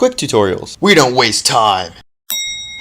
Quick tutorials. We don't waste time.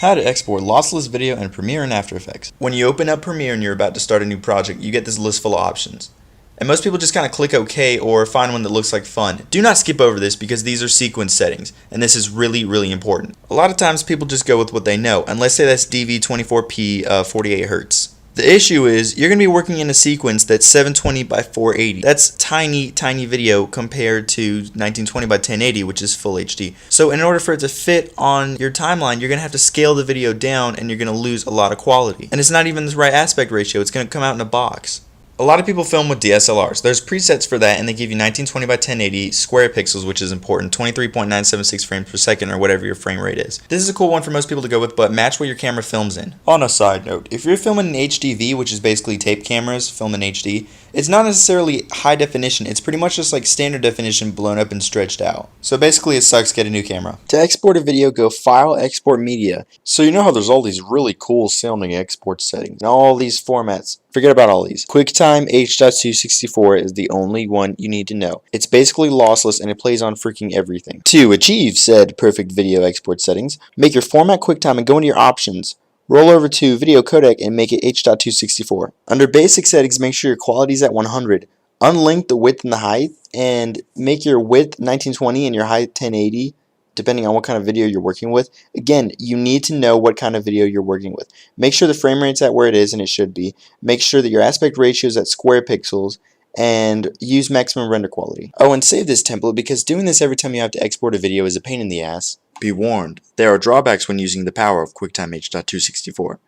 How to export lossless video in Premiere and After Effects. When you open up Premiere and you're about to start a new project, you get this list full of options. And most people just kind of click OK or find one that looks like fun. Do not skip over this because these are sequence settings, and this is really important. A lot of times people just go with what they know, and let's say that's DV24p 48 Hz. The issue is you're going to be working in a sequence that's 720 by 480. That's tiny video compared to 1920 by 1080, which is full HD. So in order for it to fit on your timeline, you're going to have to scale the video down and you're going to lose a lot of quality. And it's not even the right aspect ratio. It's going to come out in a box. A lot of people film with DSLRs. There's presets for that, and they give you 1920 by 1080 square pixels, which is important, 23.976 frames per second or whatever your frame rate is. This is a cool one for most people to go with, but match what your camera films in. On a side note, if you're filming in HDV, which is basically tape cameras filmed in HD, it's not necessarily high definition. It's pretty much just like standard definition blown up and stretched out. So basically it sucks. Get a new camera. To export a video, go File, Export Media. So you know how there's all these really cool sounding export settings and all these formats. Forget about all these. QuickTime H.264 is the only one you need to know. It's basically lossless and it plays on freaking everything. To achieve said perfect video export settings, make your format QuickTime and go into your options. Roll over to Video Codec and make it H.264. Under Basic Settings, make sure your quality is at 100. Unlink the width and the height, and make your width 1920 and your height 1080, depending on what kind of video you're working with. Again, you need to know what kind of video you're working with. Make sure the frame rate's at where it is, and it should be. Make sure that your aspect ratio is at square pixels, and use maximum render quality. Oh, and save this template because doing this every time you have to export a video is a pain in the ass. Be warned, there are drawbacks when using the power of QuickTime H.264.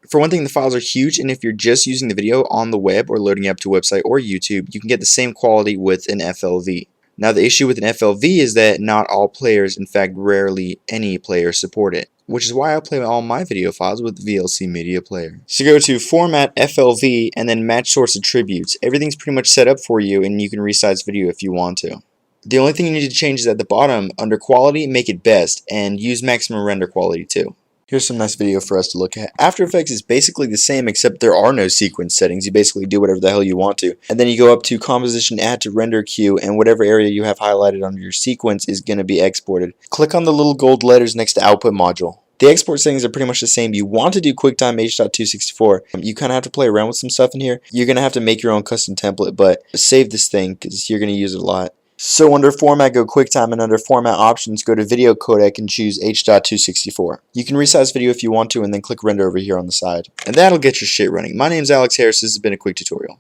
For one thing, the files are huge, and if you're just using the video on the web or loading it up to a website or YouTube, you can get the same quality with an FLV. Now the issue with an FLV is that not all players, in fact rarely any players, support it, which is why I play all my video files with VLC Media Player. So go to Format, FLV, and then Match Source Attributes. Everything's pretty much set up for you, and you can resize video if you want to. The only thing you need to change is at the bottom, under Quality, make it Best, and use Maximum Render Quality too. Here's some nice video for us to look at. After Effects is basically the same, except there are no sequence settings. You basically do whatever the hell you want to. And then you go up to Composition, Add to Render Queue, and whatever area you have highlighted under your sequence is going to be exported. Click on the little gold letters next to Output Module. The export settings are pretty much the same. You want to do QuickTime H.264. You kind of have to play around with some stuff in here. You're going to have to make your own custom template, but save this thing because you're going to use it a lot. So under Format, go QuickTime, and under Format Options, go to Video Codec and choose H.264. You can resize video if you want to, and then click Render over here on the side. And that'll get your shit running. My name's Alex Harris. This has been a quick tutorial.